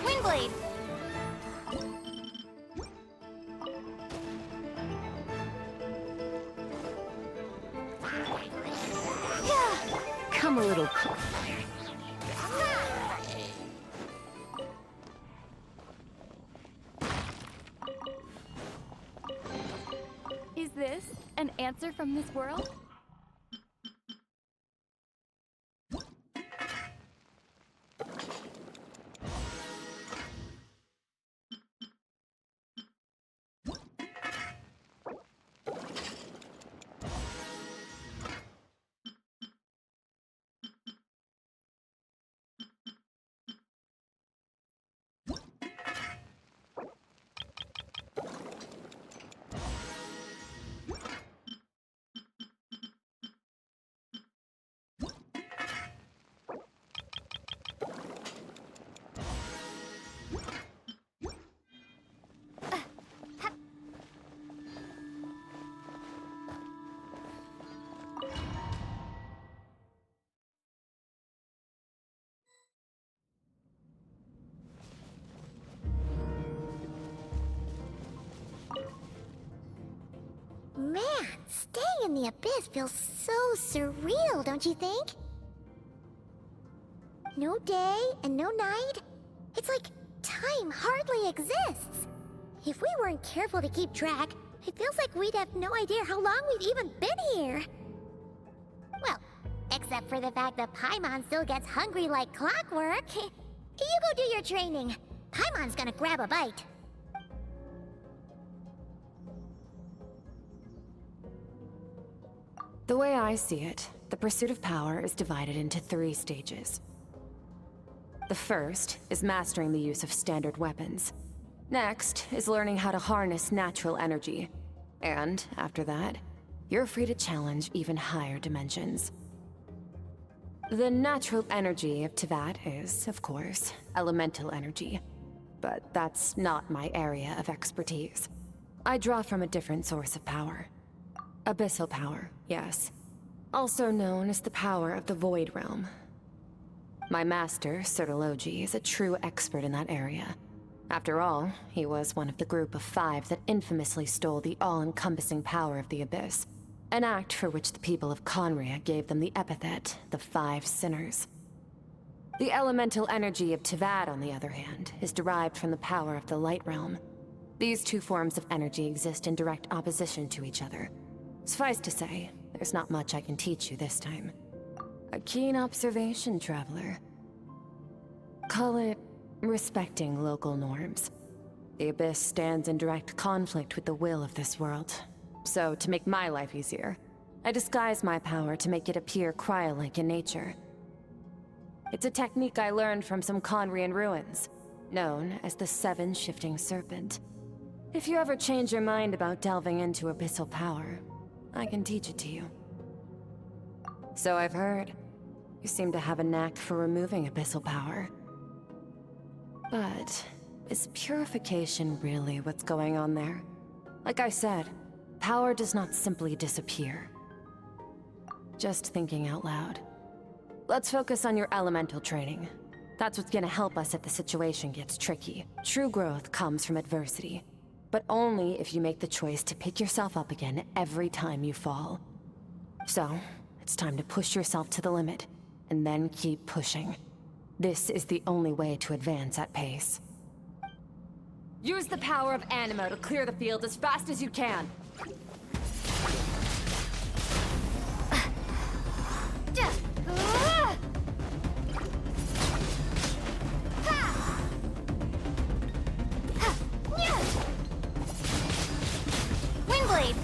Windblade! Come a little closer. Is this an answer from this world? Man, staying in the abyss feels so surreal, don't you think? No day and no night. It's like time hardly exists. If we weren't careful to keep track, it feels like we'd have no idea how long we've even been here. Well, except for the fact that Paimon still gets hungry like clockwork. You go do your training. Paimon's gonna grab a bite. The way I see it, the pursuit of power is divided into 3 stages. The first is mastering the use of standard weapons. Next is learning how to harness natural energy. And after that, you're free to challenge even higher dimensions. The natural energy of Teyvat is, of course, elemental energy. But that's not my area of expertise. I draw from a different source of power. Abyssal power, yes. Also known as the power of the Void Realm. My master, Sertologi, is a true expert in that area. After all, he was one of the group of 5 that infamously stole the all-encompassing power of the Abyss. An act for which the people of Conria gave them the epithet, the 5 Sinners. The elemental energy of Teyvat, on the other hand, is derived from the power of the Light Realm. These 2 forms of energy exist in direct opposition to each other. Suffice to say, there's not much I can teach you this time. A keen observation, traveler. Call it respecting local norms. The Abyss stands in direct conflict with the will of this world. So, to make my life easier, I disguise my power to make it appear cryo-like in nature. It's a technique I learned from some Conrian ruins, known as the 7 Shifting Serpent. If you ever change your mind about delving into abyssal power, I can teach it to you. So I've heard. You seem to have a knack for removing abyssal power. But is purification really what's going on there? Like I said, power does not simply disappear. Just thinking out loud. Let's focus on your elemental training. That's what's gonna help us if the situation gets tricky. True growth comes from adversity. But only if you make the choice to pick yourself up again every time you fall. So, it's time to push yourself to the limit, and then keep pushing. This is the only way to advance at pace. Use the power of Animo to clear the field as fast as you can. Windblade!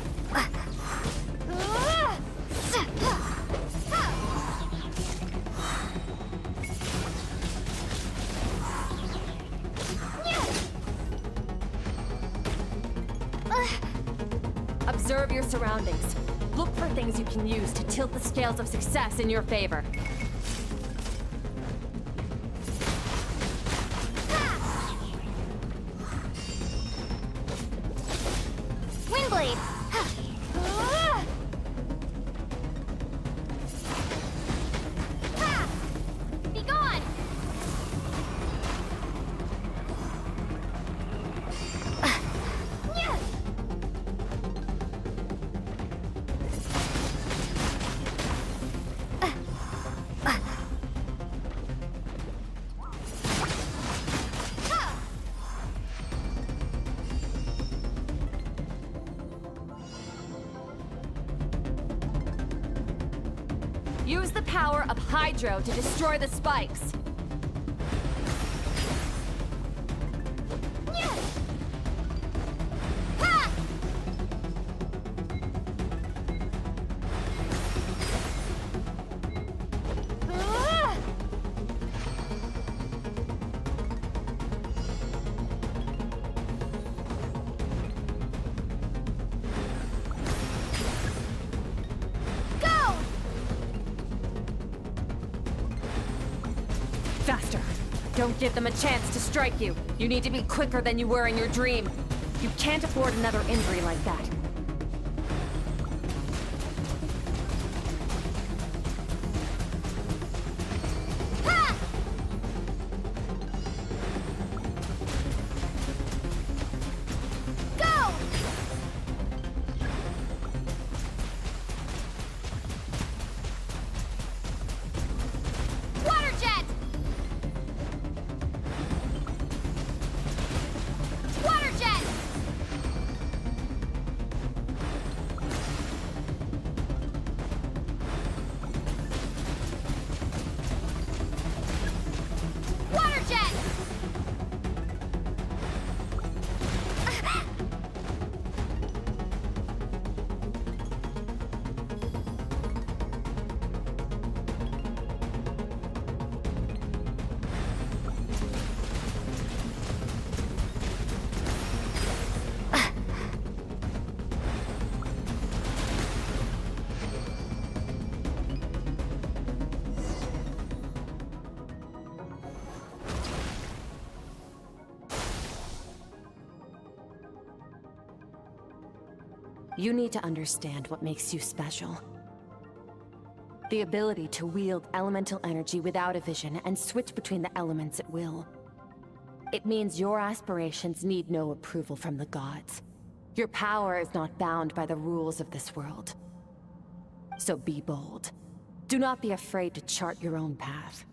Observe your surroundings. Look for things you can use to tilt the scales of success in your favor. Use the power of Hydro to destroy the spikes. Faster! Don't give them a chance to strike you. You need to be quicker than you were in your dream. You can't afford another injury like that. You need to understand what makes you special. The ability to wield elemental energy without a vision and switch between the elements at will. It means your aspirations need no approval from the gods. Your power is not bound by the rules of this world. So be bold. Do not be afraid to chart your own path.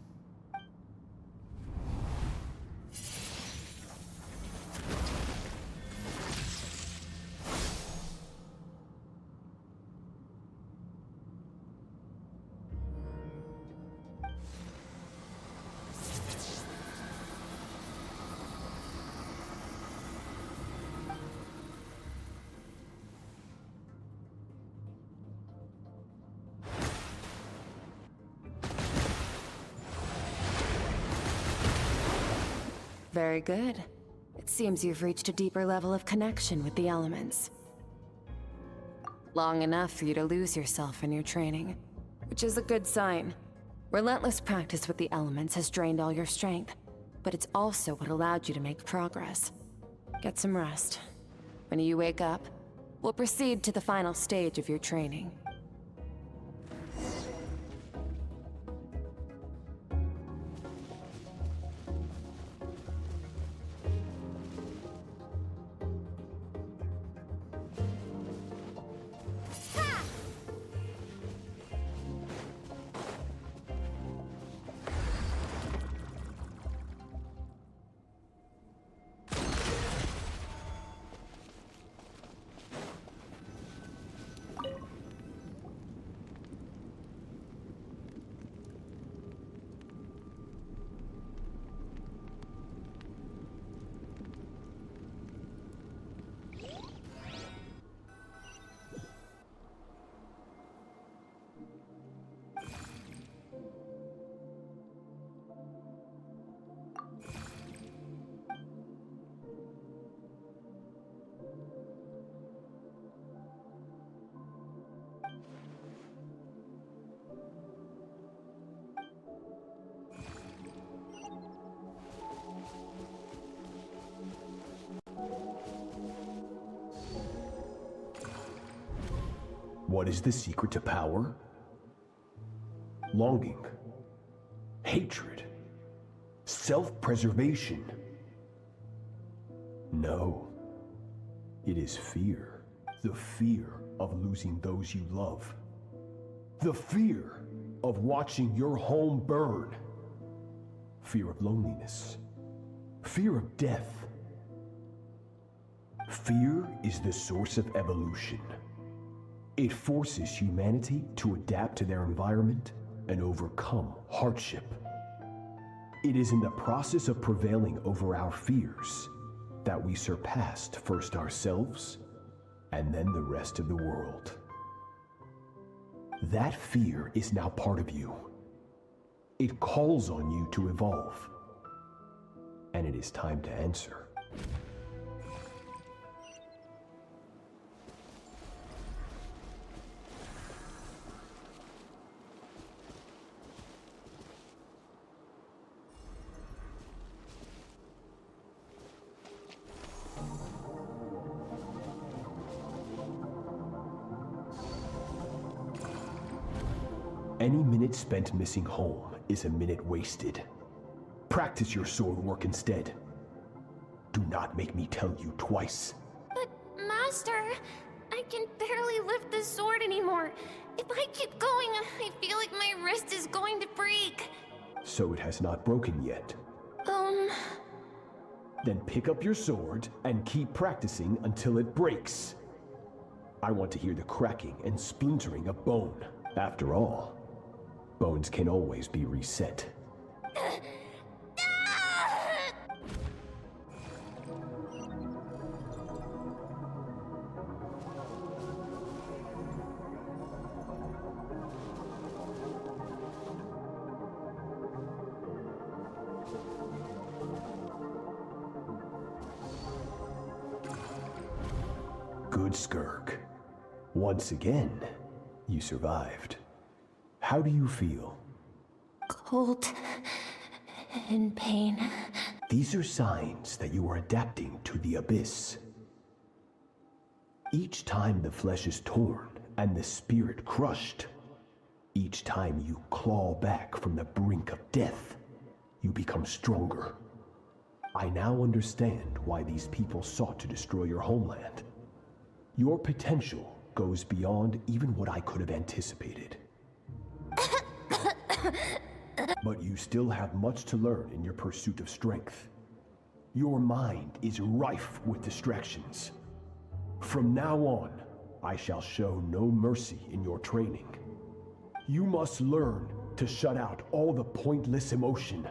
Very good. It seems you've reached a deeper level of connection with the elements. Long enough for you to lose yourself in your training, which is a good sign. Relentless practice with the elements has drained all your strength, but it's also what allowed you to make progress. Get some rest. When you wake up, we'll proceed to the final stage of your training. What is the secret to power? Longing, hatred, self-preservation. No, it is fear. The fear of losing those you love. The fear of watching your home burn. Fear of loneliness. Fear of death. Fear is the source of evolution. It forces humanity to adapt to their environment and overcome hardship. It is in the process of prevailing over our fears that we surpassed first ourselves and then the rest of the world. That fear is now part of you. It calls on you to evolve. And it is time to answer. Any minute spent missing home is a minute wasted. Practice your sword work instead. Do not make me tell you twice. But, Master, I can barely lift the sword anymore. If I keep going, I feel like my wrist is going to break. So it has not broken yet. Then pick up your sword and keep practicing until it breaks. I want to hear the cracking and splintering of bone. After all, bones can always be reset. Good, Skirk. Once again, you survived. How do you feel? Cold and pain. These are signs that you are adapting to the abyss. Each time the flesh is torn and the spirit crushed, each time you claw back from the brink of death, you become stronger. I now understand why these people sought to destroy your homeland. Your potential goes beyond even what I could have anticipated. But you still have much to learn in your pursuit of strength. Your mind is rife with distractions. From now on, I shall show no mercy in your training. You must learn to shut out all the pointless emotion,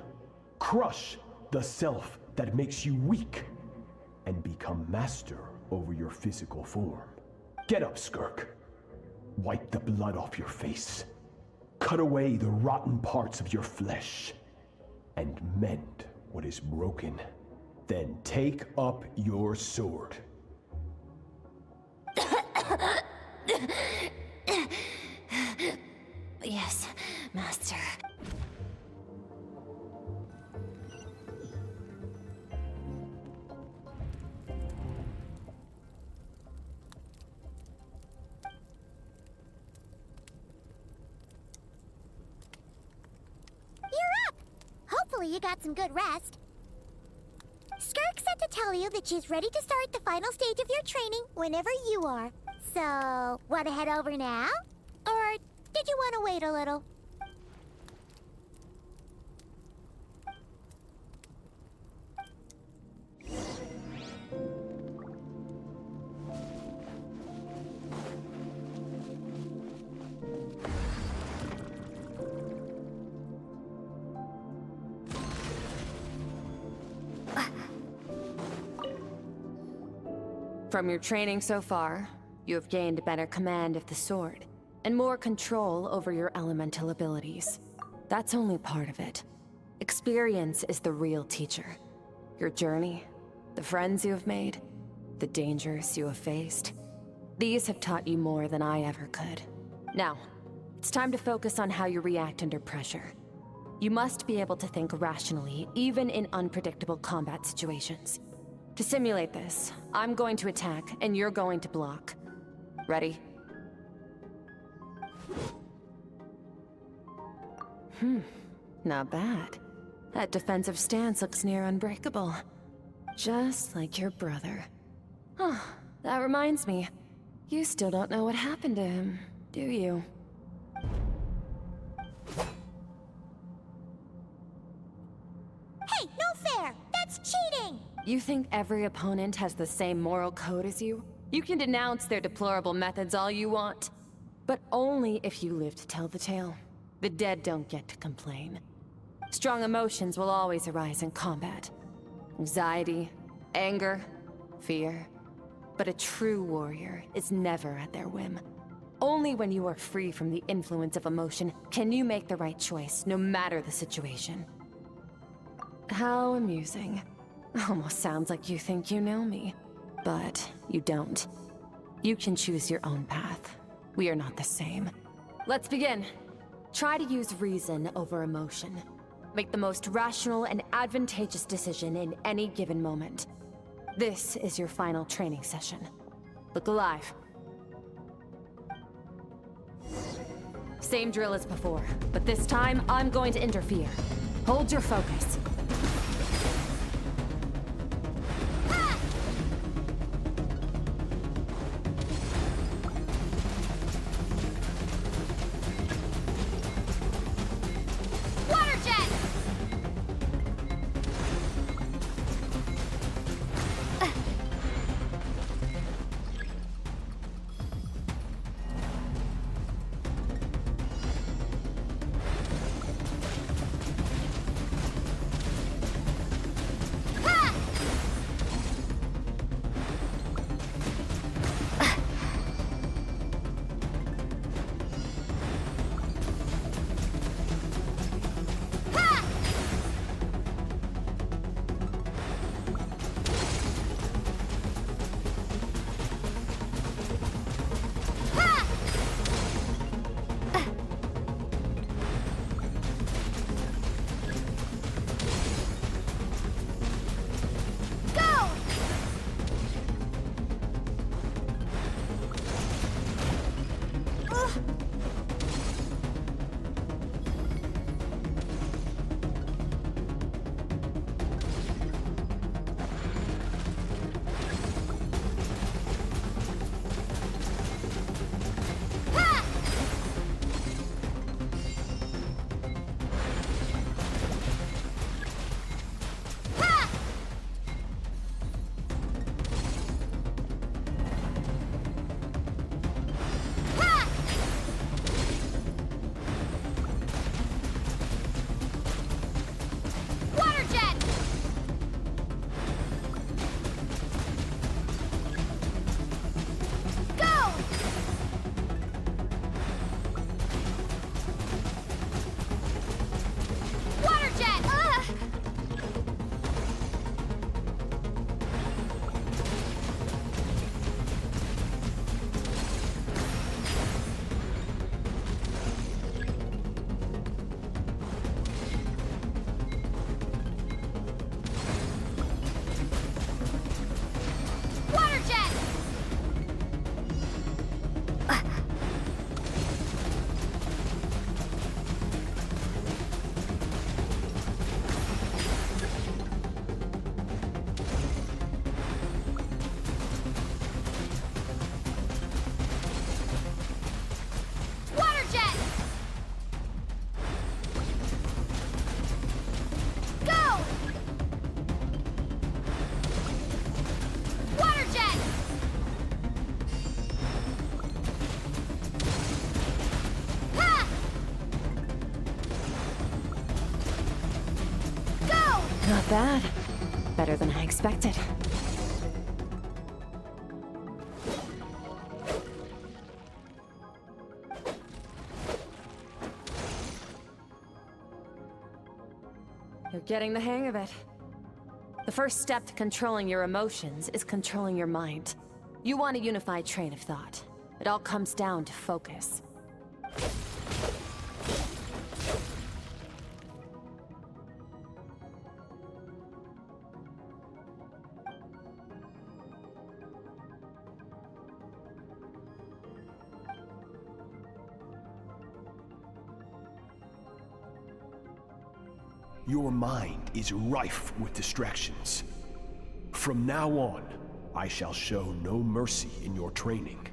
crush the self that makes you weak, and become master over your physical form. Get up, Skirk. Wipe the blood off your face. Cut away the rotten parts of your flesh, and mend what is broken. Then take up your sword. Yes, Master. Hopefully you got some good rest. Skirk said to tell you that she's ready to start the final stage of your training whenever you are. So, want to head over now? Or did you want to wait a little? From your training so far, you have gained better command of the sword, and more control over your elemental abilities. That's only part of it. Experience is the real teacher. Your journey, the friends you have made, the dangers you have faced. These have taught you more than I ever could. Now, it's time to focus on how you react under pressure. You must be able to think rationally, even in unpredictable combat situations. To simulate this, I'm going to attack, and you're going to block. Ready? Not bad. That defensive stance looks near unbreakable. Just like your brother. Huh, that reminds me. You still don't know what happened to him, do you? Hey, no fair! That's cheating! You think every opponent has the same moral code as you? You can denounce their deplorable methods all you want, but only if you live to tell the tale. The dead don't get to complain. Strong emotions will always arise in combat. Anxiety, anger, fear. But a true warrior is never at their whim. Only when you are free from the influence of emotion can you make the right choice, no matter the situation. How amusing. Almost sounds like you think you know me. But you don't. You can choose your own path. We are not the same. Let's begin. Try to use reason over emotion. Make the most rational and advantageous decision in any given moment. This is your final training session. Look alive. Same drill as before, but this time I'm going to interfere. Hold your focus. Not bad. Better than I expected. You're getting the hang of it. The first step to controlling your emotions is controlling your mind. You want a unified train of thought. It all comes down to focus. Your mind is rife with distractions. From now on, I shall show no mercy in your training.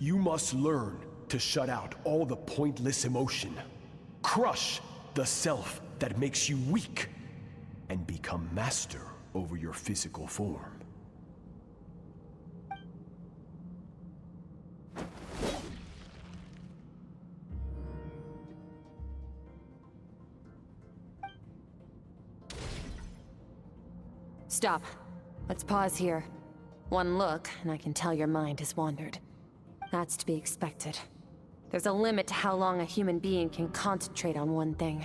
You must learn to shut out all the pointless emotion. Crush the self that makes you weak, and become master over your physical form. Stop. Let's pause here. One look, and I can tell your mind has wandered. That's to be expected. There's a limit to how long a human being can concentrate on one thing.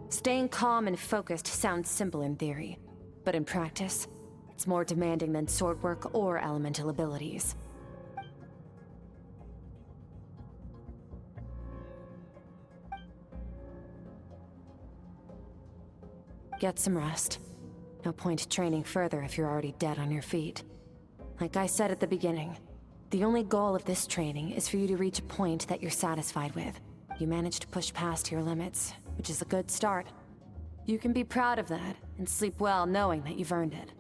Staying calm and focused sounds simple in theory, but in practice, it's more demanding than sword work or elemental abilities. Get some rest. No point training further if you're already dead on your feet. Like I said at the beginning, the only goal of this training is for you to reach a point that you're satisfied with. You managed to push past your limits, which is a good start. You can be proud of that, and sleep well knowing that you've earned it.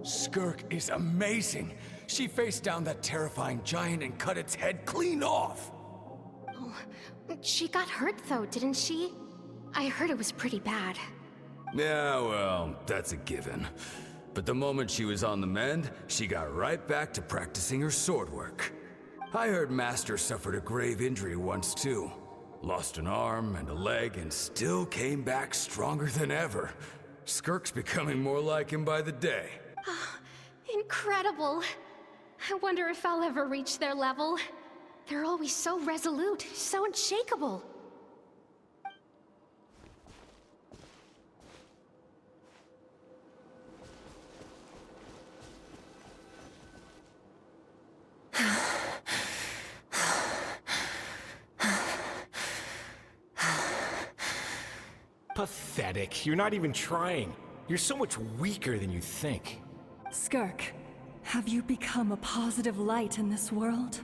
Skirk is amazing. She faced down that terrifying giant and cut its head clean off. Oh, she got hurt though, didn't she? I heard it was pretty bad. Yeah, well, that's a given. But the moment she was on the mend, she got right back to practicing her sword work. I heard Master suffered a grave injury once too. Lost an arm and a leg and still came back stronger than ever. Skirk's becoming more like him by the day. Incredible. I wonder if I'll ever reach their level. They're always so resolute, so unshakable. Pathetic. You're not even trying. You're so much weaker than you think. Skirk, have you become a positive light in this world?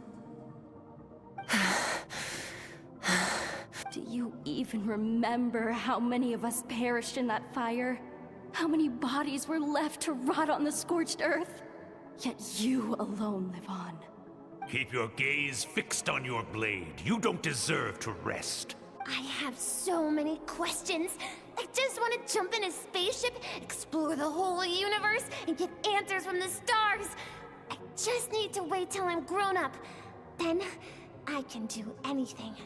Do you even remember how many of us perished in that fire? How many bodies were left to rot on the scorched earth? Yet you alone live on. Keep your gaze fixed on your blade. You don't deserve to rest. I have so many questions. I just want to jump in a spaceship, explore the whole universe, and get answers from the stars. I just need to wait till I'm grown up. Then, I can do anything.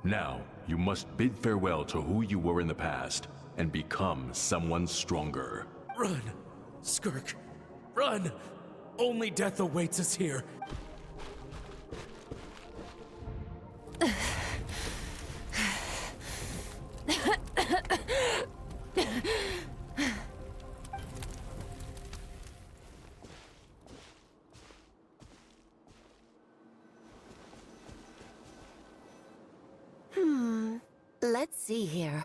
Now, you must bid farewell to who you were in the past, and become someone stronger. Run! Skirk! Run! Only death awaits us here. Let's see here.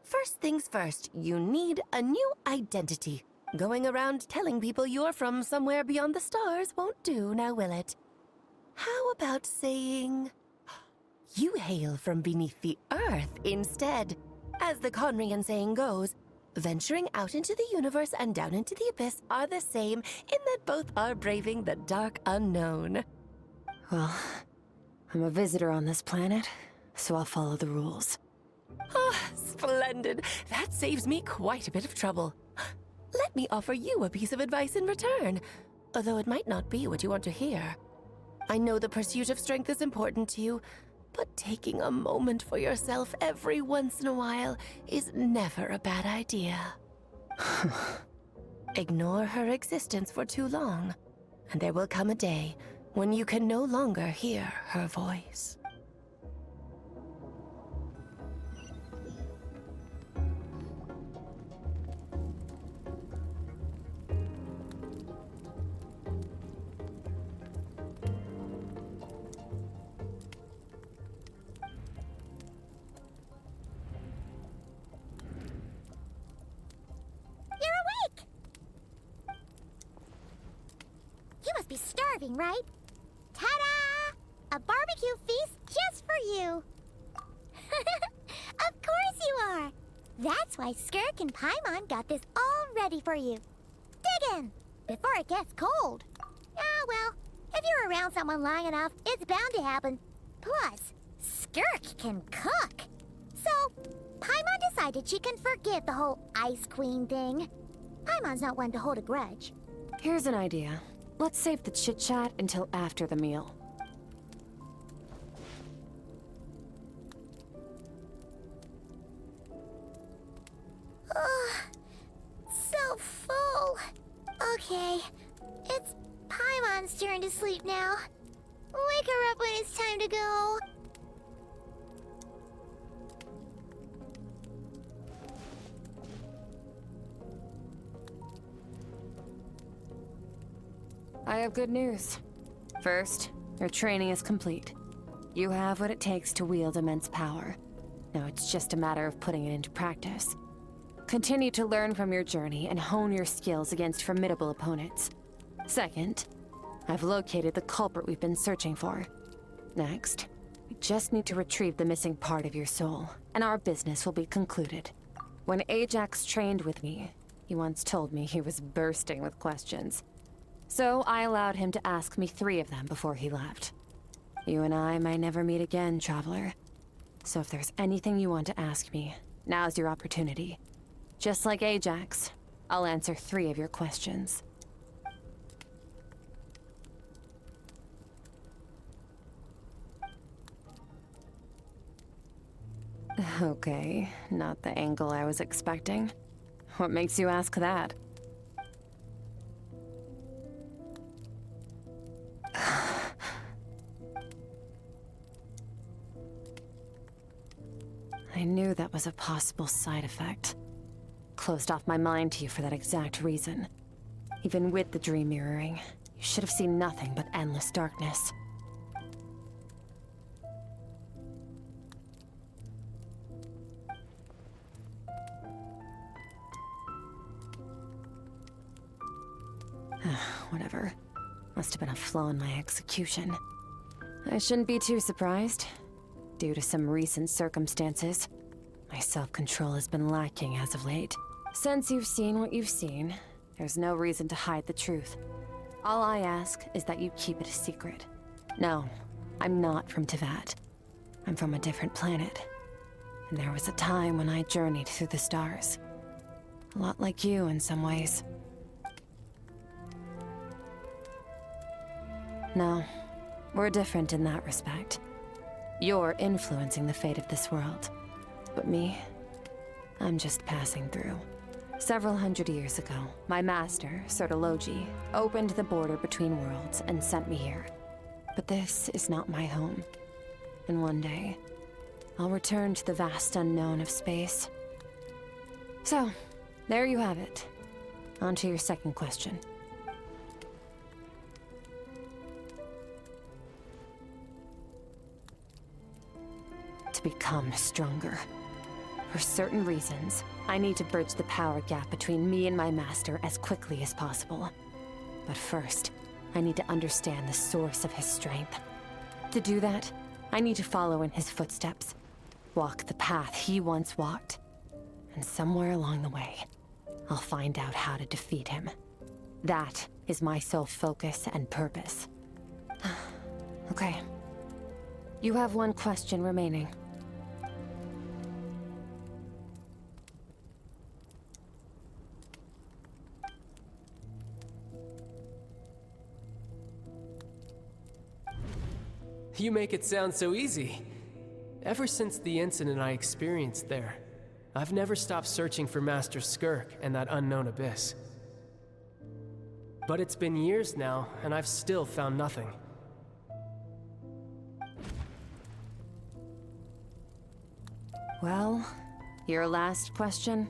First things first, you need a new identity. Going around telling people you're from somewhere beyond the stars won't do, now will it? How about saying you hail from beneath the earth instead? As the Conrian saying goes, venturing out into the universe and down into the abyss are the same in that both are braving the dark unknown. Well, I'm a visitor on this planet, so I'll follow the rules. Ah, splendid. That saves me quite a bit of trouble. Let me offer you a piece of advice in return, although it might not be what you want to hear. I know the pursuit of strength is important to you, but taking a moment for yourself every once in a while is never a bad idea. Ignore her existence for too long, and there will come a day when you can no longer hear her voice. You're awake! You must be starving, right? Ta-da! A barbecue feast just for you! Of course you are! That's why Skirk and Paimon got this all ready for you. Dig in, before it gets cold. Ah, well, if you're around someone long enough, it's bound to happen. Plus, Skirk can cook. So, Paimon decided she can forgive the whole Ice Queen thing. Paimon's not one to hold a grudge. Here's an idea. Let's save the chit-chat until after the meal. So full. Okay, it's Paimon's turn to sleep now. Wake her up when it's time to go. I have good news. First, your training is complete. You have what it takes to wield immense power. Now it's just a matter of putting it into practice. Continue to learn from your journey and hone your skills against formidable opponents. Second, I've located the culprit we've been searching for. Next, we just need to retrieve the missing part of your soul, and our business will be concluded. When Ajax trained with me, he once told me he was bursting with questions. So I allowed him to ask me 3 of them before he left. You and I may never meet again, Traveler. So if there's anything you want to ask me, now's your opportunity. Just like Ajax, I'll answer 3 of your questions. Okay, not the angle I was expecting. What makes you ask that? I knew that was a possible side effect. Closed off my mind to you for that exact reason. Even with the dream mirroring, you should have seen nothing but endless darkness. Whatever. Must have been a flaw in my execution. I shouldn't be too surprised. Due to some recent circumstances, my self-control has been lacking as of late. Since you've seen what you've seen, there's no reason to hide the truth. All I ask is that you keep it a secret. No, I'm not from Teyvat. I'm from a different planet. And there was a time when I journeyed through the stars. A lot like you in some ways. No, we're different in that respect. You're influencing the fate of this world. But me, I'm just passing through. Several hundred years ago, my master, Sertologi, opened the border between worlds and sent me here. But this is not my home. And one day, I'll return to the vast unknown of space. So, there you have it. On to your second question. To become stronger. For certain reasons, I need to bridge the power gap between me and my master as quickly as possible. But first, I need to understand the source of his strength. To do that, I need to follow in his footsteps, walk the path he once walked. And somewhere along the way, I'll find out how to defeat him. That is my sole focus and purpose. Okay. You have one question remaining. You make it sound so easy. Ever since the incident I experienced there, I've never stopped searching for Master Skirk and that unknown abyss. But it's been years now, and I've still found nothing. Well, your last question?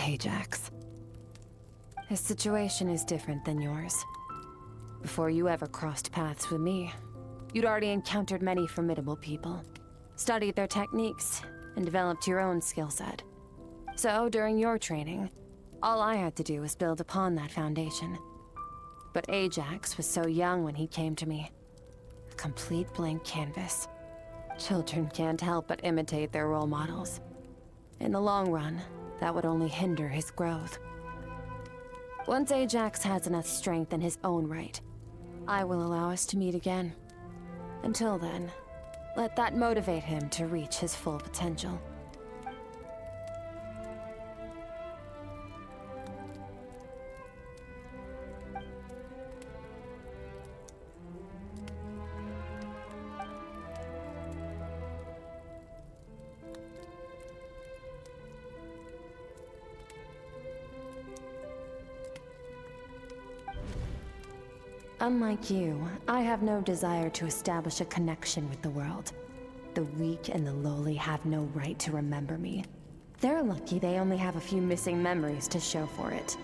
Ajax. His situation is different than yours. Before you ever crossed paths with me, you'd already encountered many formidable people, studied their techniques, and developed your own skill set. So, during your training, all I had to do was build upon that foundation. But Ajax was so young when he came to me. A complete blank canvas. Children can't help but imitate their role models. In the long run, that would only hinder his growth. Once Ajax has enough strength in his own right, I will allow us to meet again. Until then, let that motivate him to reach his full potential. Unlike you, I have no desire to establish a connection with the world. The weak and the lowly have no right to remember me. They're lucky they only have a few missing memories to show for it.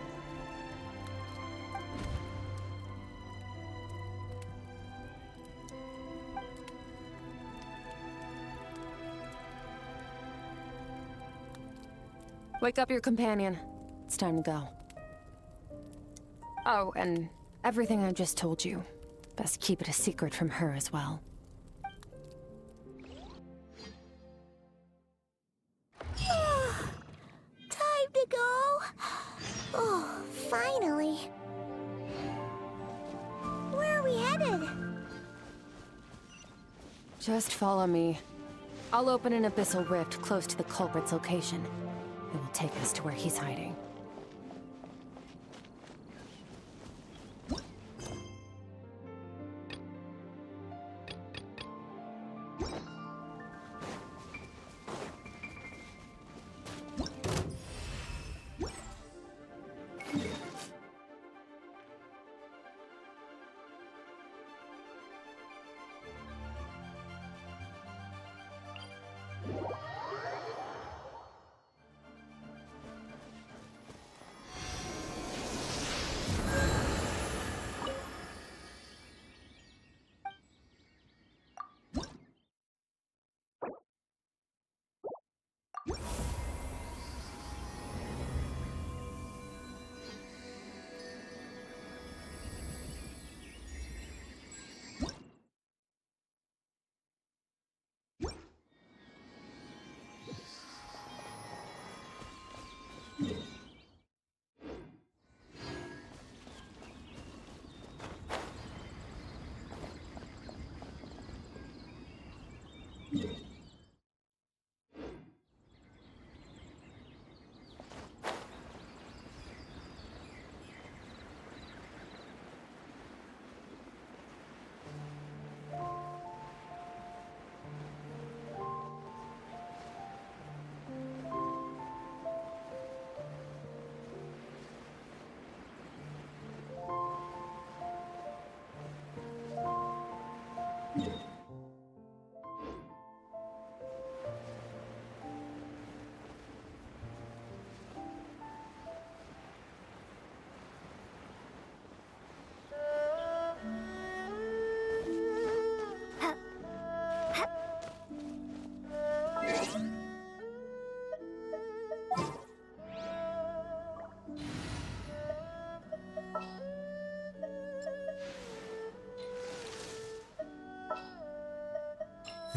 Wake up your companion. It's time to go. Oh, and everything I just told you, best keep it a secret from her as well. Time to go. Oh, finally. Where are we headed? Just follow me. I'll open an abyssal rift close to the culprit's location. It will take us to where he's hiding.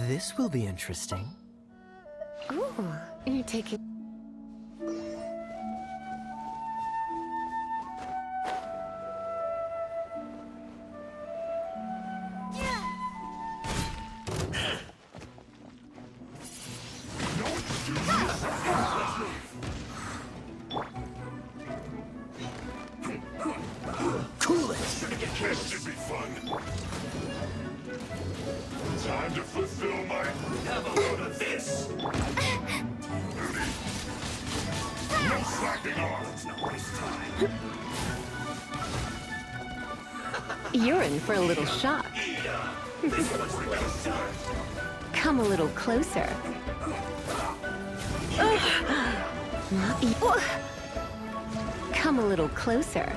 This will be interesting. Ooh, you take it. Cool it! This should be fun. Time to fulfill my... Have a load of this! No slacking off! Let's not waste time. You're in for a little shock. This one's the best start. Come a little closer. Come a little closer.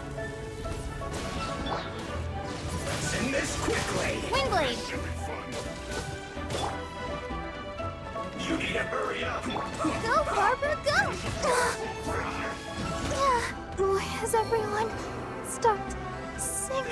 Send this quickly! Windblade! You need to hurry up! Go, Barbara, go! Why has everyone stopped singing?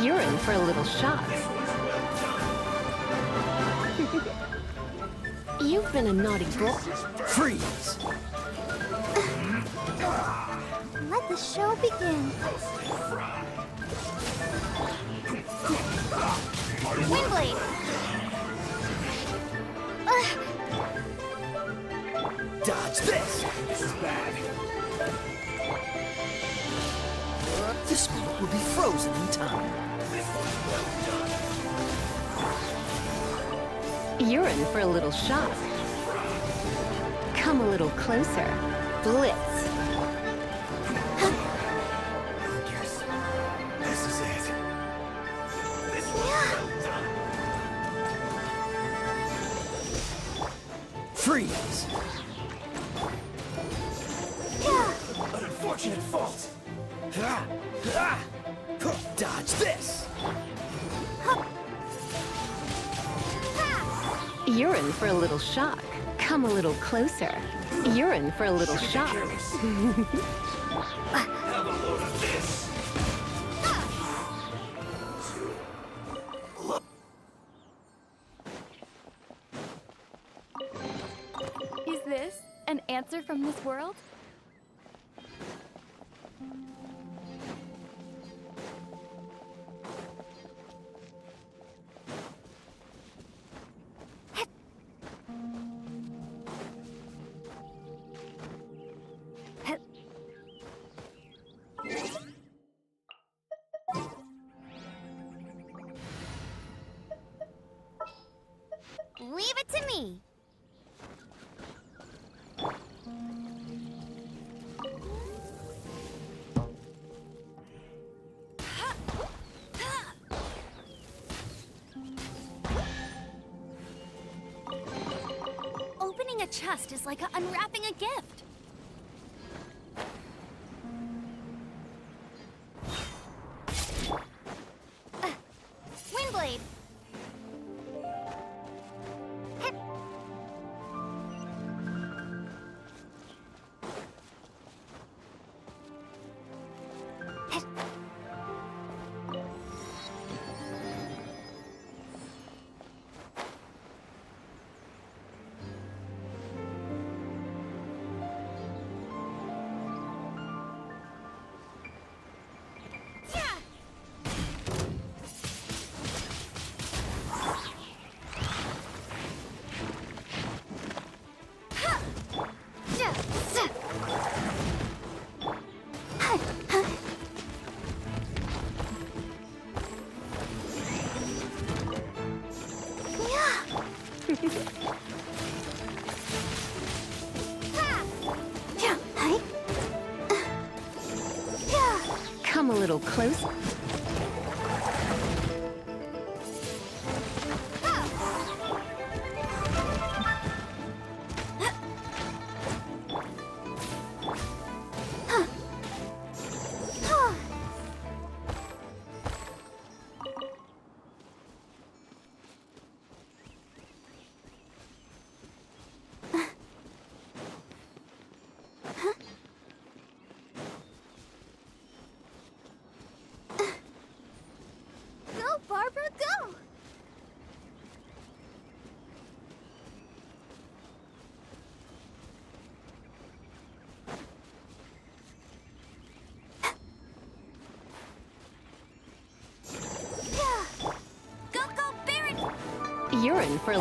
You're in for a little shock. You've been a naughty boy. Freeze! Let the show begin. Windblade! Dodge this! This is bad. This moment will be frozen in time. You're in for a little shock. Come a little closer. Blitz. Yes. This is it. Freeze! An unfortunate fault. Dodge this! You're in for a little shock. Come a little closer. You're in for a little shock. Have a load of this. Is this an answer from this world? Leave it to me. Opening a chest is like unwrapping a gift. Windblade! Come a little closer. You're in for...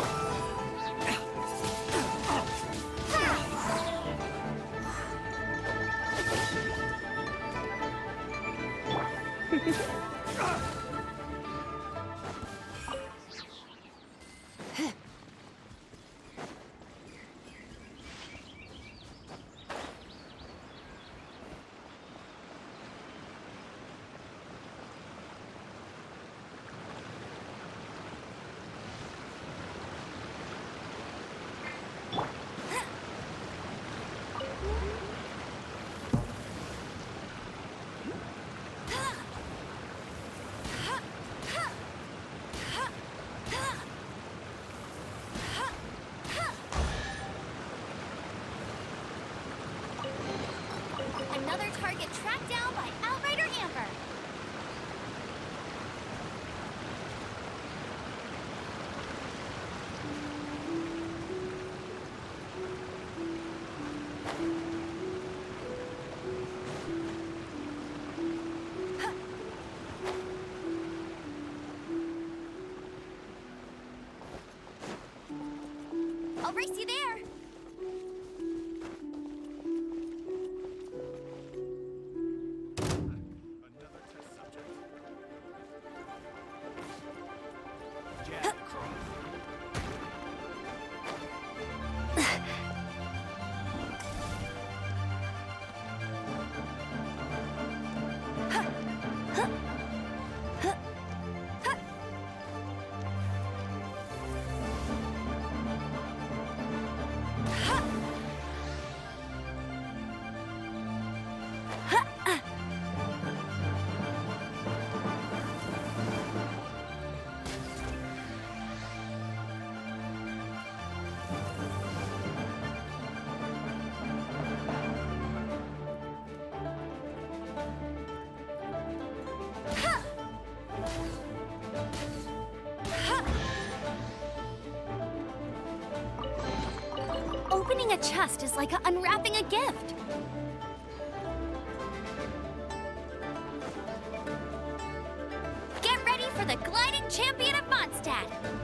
Another target tracked down by Outrider Amber. I'll race you there. Opening a chest is like unwrapping a gift. Get ready for the gliding champion of Mondstadt.